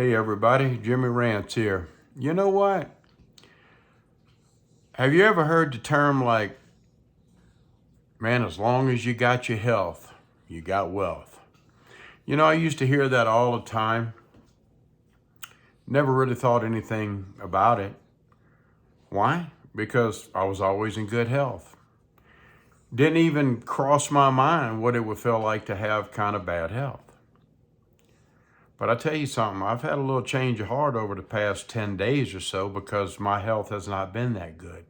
Hey everybody, Jimmy Rance here. You know what? Have you ever heard the term like, man, as long as you got your health, you got wealth? You know, I used to hear that all the time. Never really thought anything about it. Why? Because I was always in good health. Didn't even cross my mind what it would feel like to have kind of bad health. But I tell you something, I've had a little change of heart over the past 10 days or so because my health has not been that good.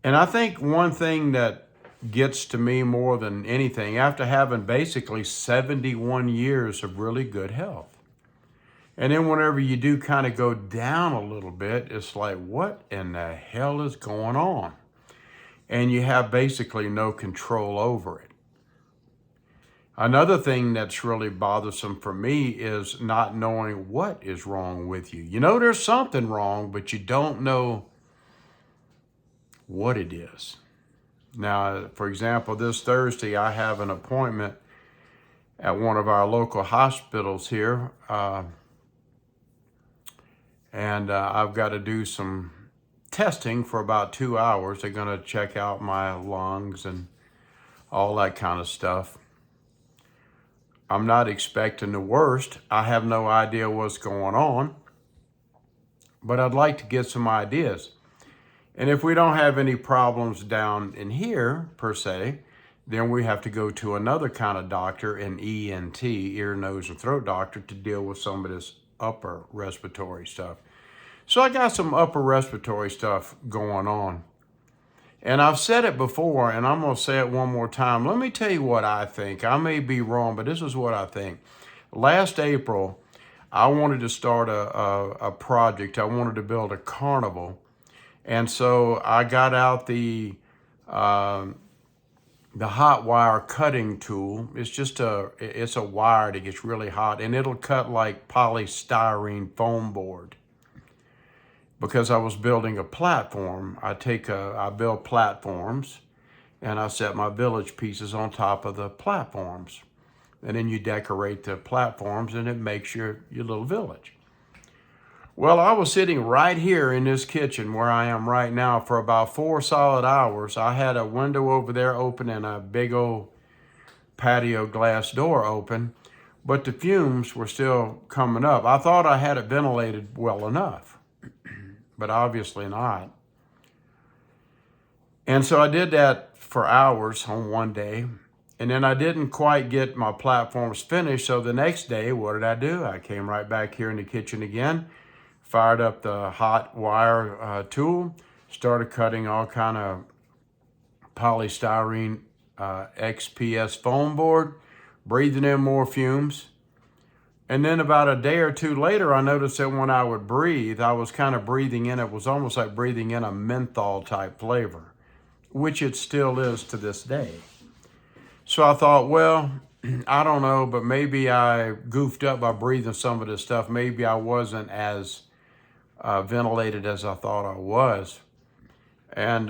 And I think one thing that gets to me more than anything, after having basically 71 years of really good health, and then whenever you do kind of go down a little bit, it's like, what in the hell is going on? And you have basically no control over it. Another thing that's really bothersome for me is not knowing what is wrong with you. You know there's something wrong, but you don't know what it is. Now, for example, this Thursday, I have an appointment at one of our local hospitals here, and I've got to do some testing for about 2 hours. They're going to check out my lungs and all that kind of stuff. I'm not expecting the worst. I have no idea what's going on, but I'd like to get some ideas. And if we don't have any problems down in here, per se, then we have to go to another kind of doctor, an ENT, ear, nose, and throat doctor, to deal with some of this upper respiratory stuff. So I got some upper respiratory stuff going on. And I've said it before, and I'm going to say it one more time. Let me tell you what I think. I may be wrong, but this is what I think. Last April, I wanted to start a project. I wanted to build a carnival. And so I got out the hot wire cutting tool. It's a wire that gets really hot, and it'll cut like polystyrene foam board. Because I was building a platform, I build platforms, and I set my village pieces on top of the platforms. And then you decorate the platforms, and it makes your little village. Well, I was sitting right here in this kitchen where I am right now for about 4 solid hours. I had a window over there open and a big old patio glass door open, but the fumes were still coming up. I thought I had it ventilated well enough, but obviously not. And so I did that for hours on one day, and then I didn't quite get my platforms finished. So the next day, what did I do? I came right back here in the kitchen again, fired up the hot wire tool, started cutting all kind of polystyrene XPS foam board, breathing in more fumes. And then about a day or two later, I noticed that when I would breathe, I was kind of breathing in, it was almost like breathing in a menthol type flavor, which it still is to this day. So I thought, well, I don't know, but maybe I goofed up by breathing some of this stuff. Maybe I wasn't as ventilated as I thought I was. And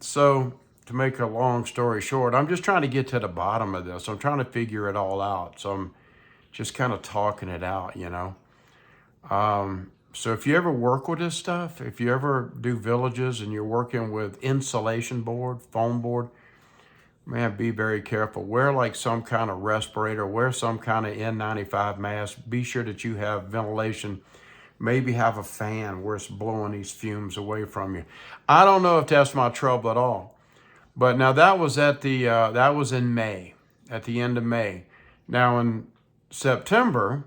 so to make a long story short, I'm just trying to get to the bottom of this. I'm trying to figure it all out. So I'm just kind of talking it out, you know. So if you ever work with this stuff, if you ever do villages and you're working with insulation board, foam board, man, be very careful. Wear like some kind of respirator, wear some kind of N95 mask. Be sure that you have ventilation. Maybe have a fan where it's blowing these fumes away from you. I don't know if that's my trouble at all. But now that was that was in May, at the end of May. Now in September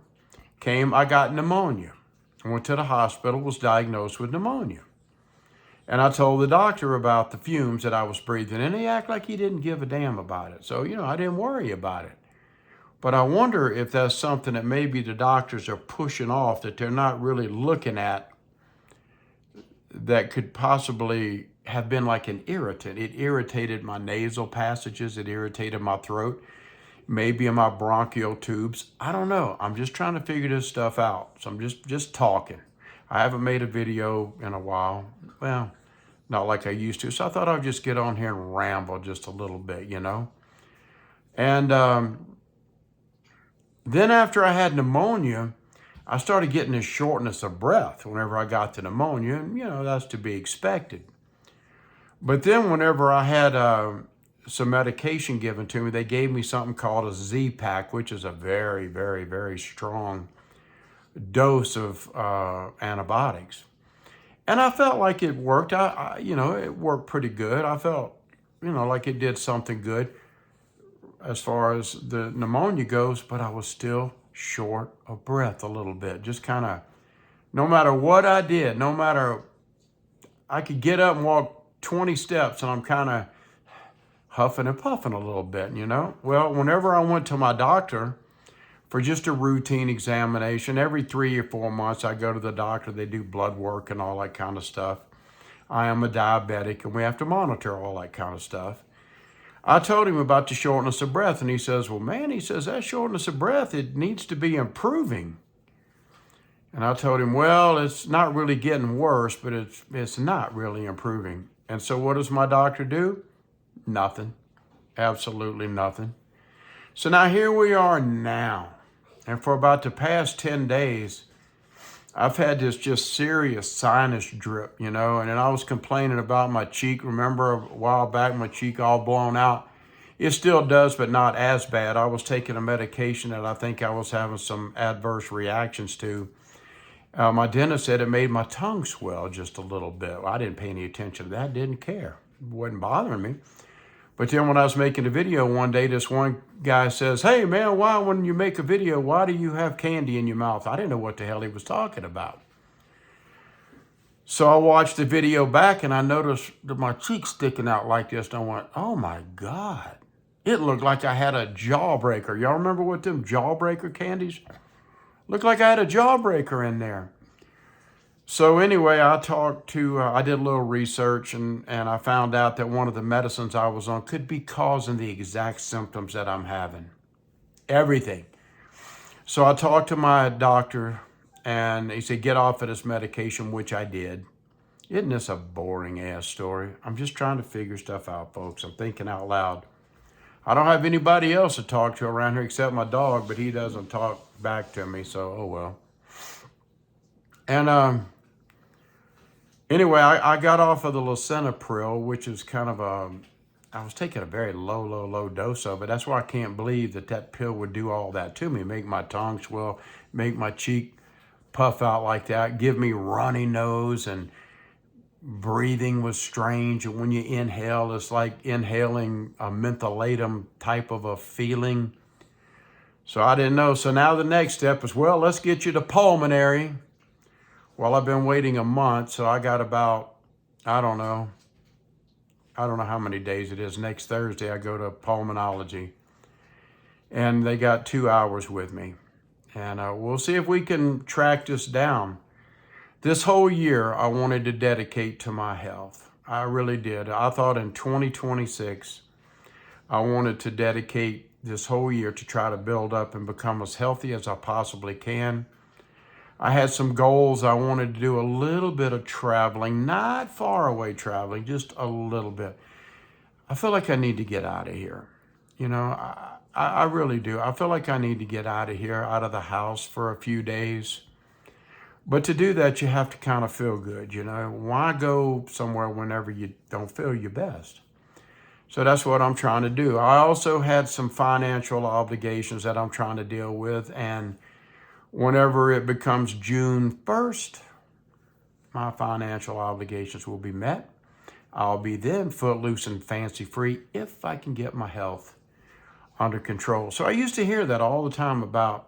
I got pneumonia. I went to the hospital, was diagnosed with pneumonia. And I told the doctor about the fumes that I was breathing, and he acted like he didn't give a damn about it. So, I didn't worry about it. But I wonder if that's something that maybe the doctors are pushing off, that they're not really looking at, that could possibly have been like an irritant. It irritated my nasal passages. It irritated my throat, maybe in my bronchial tubes. I don't know. I'm just trying to figure this stuff out. So I'm just talking. I haven't made a video in a while. Well, not like I used to. So I thought I'd just get on here and ramble just a little bit, And Then after I had pneumonia, I started getting this shortness of breath whenever I got the pneumonia, and that's to be expected. But then whenever I had some medication given to me, they gave me something called a Z-Pak, which is a very, very, very strong dose of antibiotics. And I felt like it worked. It worked pretty good. I felt, like it did something good as far as the pneumonia goes, but I was still short of breath a little bit. Just kind of, no matter what I did, no matter, I could get up and walk 20 steps and I'm kind of huffing and puffing a little bit, Well, whenever I went to my doctor for just a routine examination, every 3 or 4 months, I go to the doctor. They do blood work and all that kind of stuff. I am a diabetic and we have to monitor all that kind of stuff. I told him about the shortness of breath, and he says, well, man, that shortness of breath, it needs to be improving. And I told him, well, it's not really getting worse, but it's not really improving. And so what does my doctor do? Nothing. Absolutely nothing. So now here we are now. And for about the past 10 days, I've had this just serious sinus drip, and then I was complaining about my cheek. Remember a while back, my cheek all blown out? It still does, but not as bad. I was taking a medication that I think I was having some adverse reactions to. My dentist said it made my tongue swell just a little bit. Well, I didn't pay any attention to that, didn't care. It wasn't bothering me. But then when I was making a video one day, this one guy says, hey man, why when you make a video, why do you have candy in your mouth? I didn't know what the hell he was talking about. So I watched the video back and I noticed that my cheek sticking out like this. And I went, oh my God. It looked like I had a jawbreaker. Y'all remember what them jawbreaker candies? Looked like I had a jawbreaker in there. So anyway, I did a little research and I found out that one of the medicines I was on could be causing the exact symptoms that I'm having. Everything. So I talked to my doctor and he said, get off of this medication, which I did. Isn't this a boring ass story? I'm just trying to figure stuff out, folks. I'm thinking out loud. I don't have anybody else to talk to around here except my dog, but he doesn't talk back to me, so oh well. And anyway, I got off of the lisinopril, which is kind of I was taking a very low dose of it. That's why I can't believe that pill would do all that to me, make my tongue swell, make my cheek puff out like that, give me runny nose, and breathing was strange. And when you inhale, it's like inhaling a mentholatum type of a feeling. So I didn't know. So now the next step is, well, let's get you to pulmonary. Well, I've been waiting a month, so I got about, I don't know how many days it is. Next Thursday, I go to pulmonology. And they got 2 hours with me. And we'll see if we can track this down. This whole year, I wanted to dedicate to my health. I really did. I thought in 2026, I wanted to dedicate this whole year to try to build up and become as healthy as I possibly can. I had some goals. I wanted to do a little bit of traveling, not far away traveling, just a little bit. I feel like I need to get out of here. I really do. I feel like I need to get out of here, out of the house for a few days. But to do that, you have to kind of feel good, Why go somewhere whenever you don't feel your best? So that's what I'm trying to do. I also had some financial obligations that I'm trying to deal with, and whenever it becomes June 1st, my financial obligations will be met. I'll be then footloose and fancy-free if I can get my health under control. So I used to hear that all the time about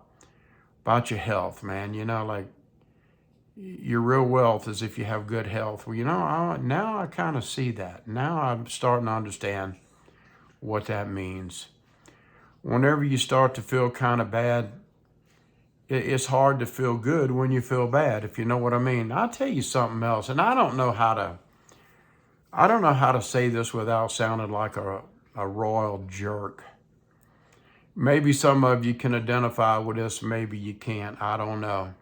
your health, man. Like your real wealth is if you have good health. Well, now I kind of see that. Now I'm starting to understand what that means. Whenever you start to feel kind of bad, it's hard to feel good when you feel bad, if you know what I mean. I'll tell you something else, and I don't know how to say this without sounding like a royal jerk. Maybe some of you can identify with this, maybe you can't, I don't know.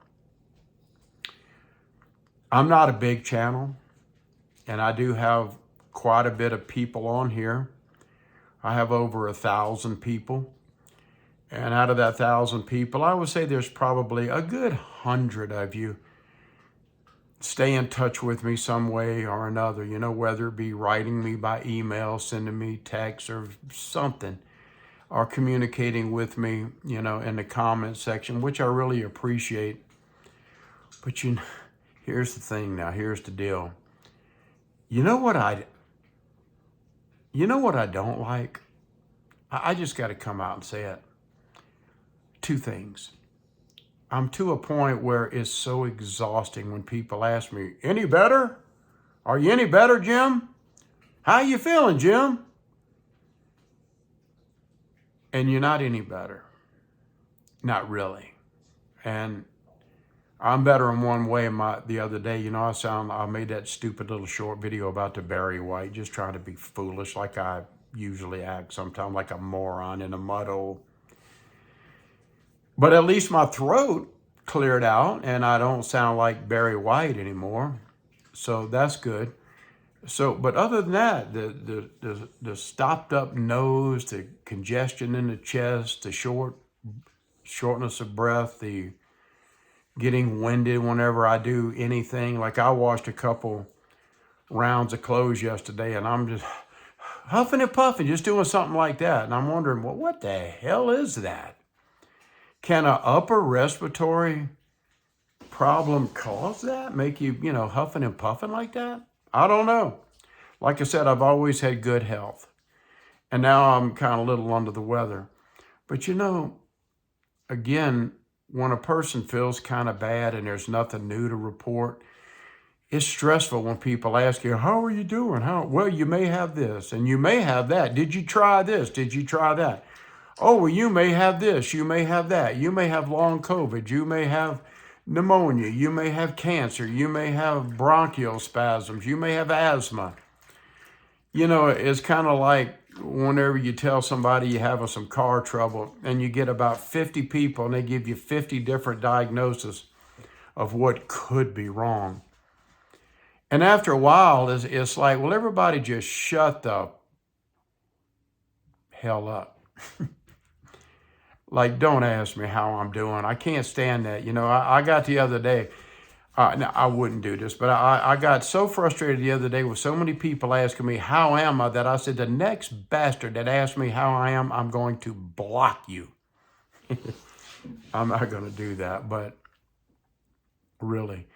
I'm not a big channel, and I do have quite a bit of people on here. I have over 1,000 people. And out of that 1,000 people, I would say there's probably a good 100 of you stay in touch with me some way or another, whether it be writing me by email, sending me text or something, or communicating with me, in the comment section, which I really appreciate. But here's the thing now, here's the deal. You know what I don't like? I just got to come out and say it. Two things. I'm to a point where it's so exhausting when people ask me, any better? Are you any better, Jim? How you feeling, Jim? And you're not any better. Not really. And I'm better in one way. The other day, I made that stupid little short video about the Barry White, just trying to be foolish like I usually act sometimes, like a moron in a mud hole. But at least my throat cleared out and I don't sound like Barry White anymore. So that's good. But other than that, the stopped up nose, the congestion in the chest, the shortness of breath, the getting winded whenever I do anything. Like I washed a couple rounds of clothes yesterday and I'm just huffing and puffing, just doing something like that. And I'm wondering, well, what the hell is that? Can an upper respiratory problem cause that? Make you, huffing and puffing like that? I don't know. Like I said, I've always had good health. And now I'm kind of a little under the weather. But again, when a person feels kind of bad and there's nothing new to report, it's stressful when people ask you, how are you doing? Well, you may have this and you may have that. Did you try this? Did you try that? Oh, well, you may have this, you may have that. You may have long COVID. You may have pneumonia. You may have cancer. You may have bronchial spasms. You may have asthma. It's kind of like whenever you tell somebody you're having some car trouble and you get about 50 people and they give you 50 different diagnoses of what could be wrong. And after a while, it's like, well, everybody just shut the hell up. Like, don't ask me how I'm doing. I can't stand that. I got the other day, now, I wouldn't do this, but I got so frustrated the other day with so many people asking me, how am I, that I said, the next bastard that asks me how I am, I'm going to block you. I'm not going to do that, but really.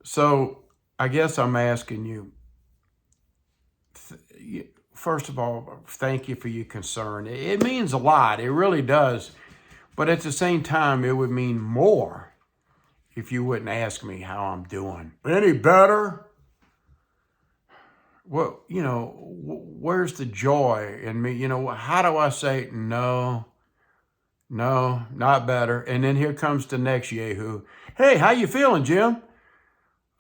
So I guess I'm asking you, first of all, thank you for your concern. It means a lot. It really does. But at the same time, it would mean more if you wouldn't ask me how I'm doing. Any better? Well, where's the joy in me? How do I say, no, not better? And then here comes the next yahoo. Hey, how you feeling, Jim?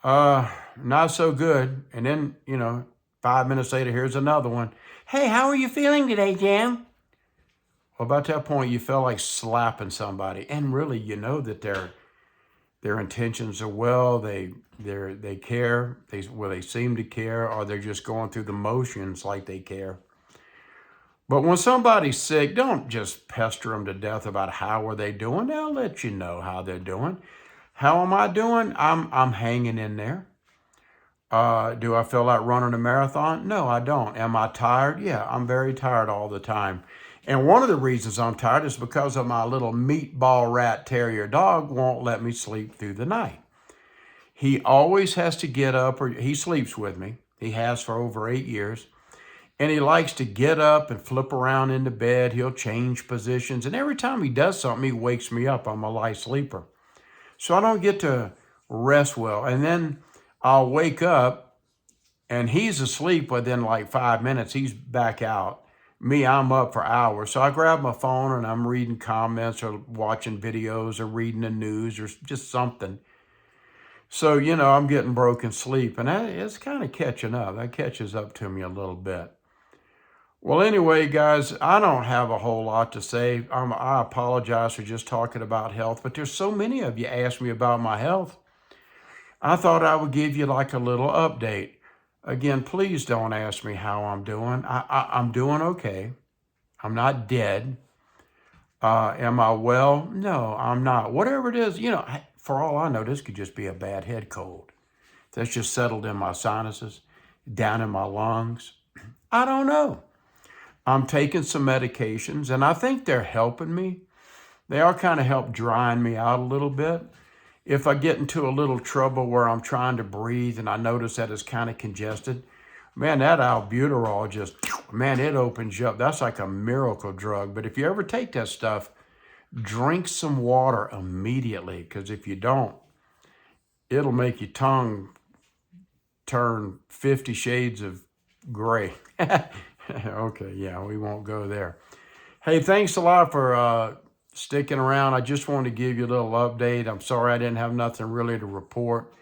Not so good. And then, 5 minutes later, here's another one. Hey, how are you feeling today, Jim? Well, about that point, you feel like slapping somebody. And really, that their intentions are well, they care, they seem to care, or they're just going through the motions like they care. But when somebody's sick, don't just pester them to death about how are they doing. They'll let you know how they're doing. How am I doing? I'm hanging in there. Do I feel like running a marathon? No, I don't. Am I tired? Yeah, I'm very tired all the time. And one of the reasons I'm tired is because of my little meatball rat terrier dog won't let me sleep through the night. He always has to get up, or he sleeps with me. He has for over 8 years. And he likes to get up and flip around in the bed. He'll change positions. And every time he does something, he wakes me up. I'm a light sleeper. So I don't get to rest well. And then I'll wake up and he's asleep within like 5 minutes. He's back out. Me, I'm up for hours. So I grab my phone and I'm reading comments or watching videos or reading the news or just something. So, I'm getting broken sleep and it's kind of catching up. That catches up to me a little bit. Well, anyway, guys, I don't have a whole lot to say. I apologize for just talking about health, but there's so many of you ask me about my health. I thought I would give you like a little update. Again, please don't ask me how I'm doing. I'm doing okay. I'm not dead. Am I well? No, I'm not. Whatever it is, for all I know, this could just be a bad head cold. That's just settled in my sinuses, down in my lungs. I don't know. I'm taking some medications and I think they're helping me. They are kind of help drying me out a little bit. If I get into a little trouble where I'm trying to breathe and I notice that it's kind of congested, man, that albuterol just, man, it opens you up. That's like a miracle drug. But if you ever take that stuff, drink some water immediately, because if you don't, it'll make your tongue turn 50 shades of gray. Okay, yeah, we won't go there. Hey, thanks a lot for sticking around. I just wanted to give you a little update. I'm sorry I didn't have nothing really to report.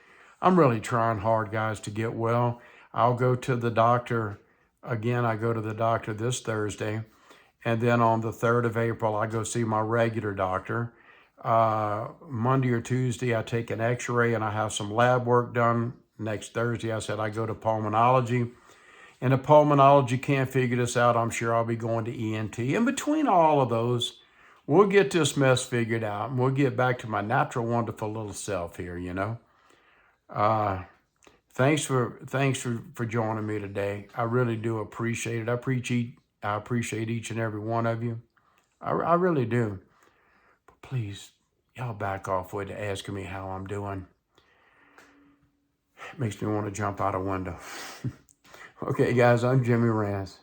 I'm really trying hard, guys, to get well. I'll go to the doctor again. I go to the doctor this Thursday. And then on the 3rd of April, I go see my regular doctor. Monday or Tuesday, I take an x-ray and I have some lab work done. Next Thursday, I said I go to pulmonology. And if pulmonology can't figure this out, I'm sure I'll be going to ENT. In between all of those, we'll get this mess figured out and we'll get back to my natural, wonderful little self here, Thanks for joining me today. I really do appreciate it. I appreciate each and every one of you. I really do. But please, y'all back off with asking me how I'm doing. It makes me want to jump out a window. Okay, guys, I'm Jimmy Rance.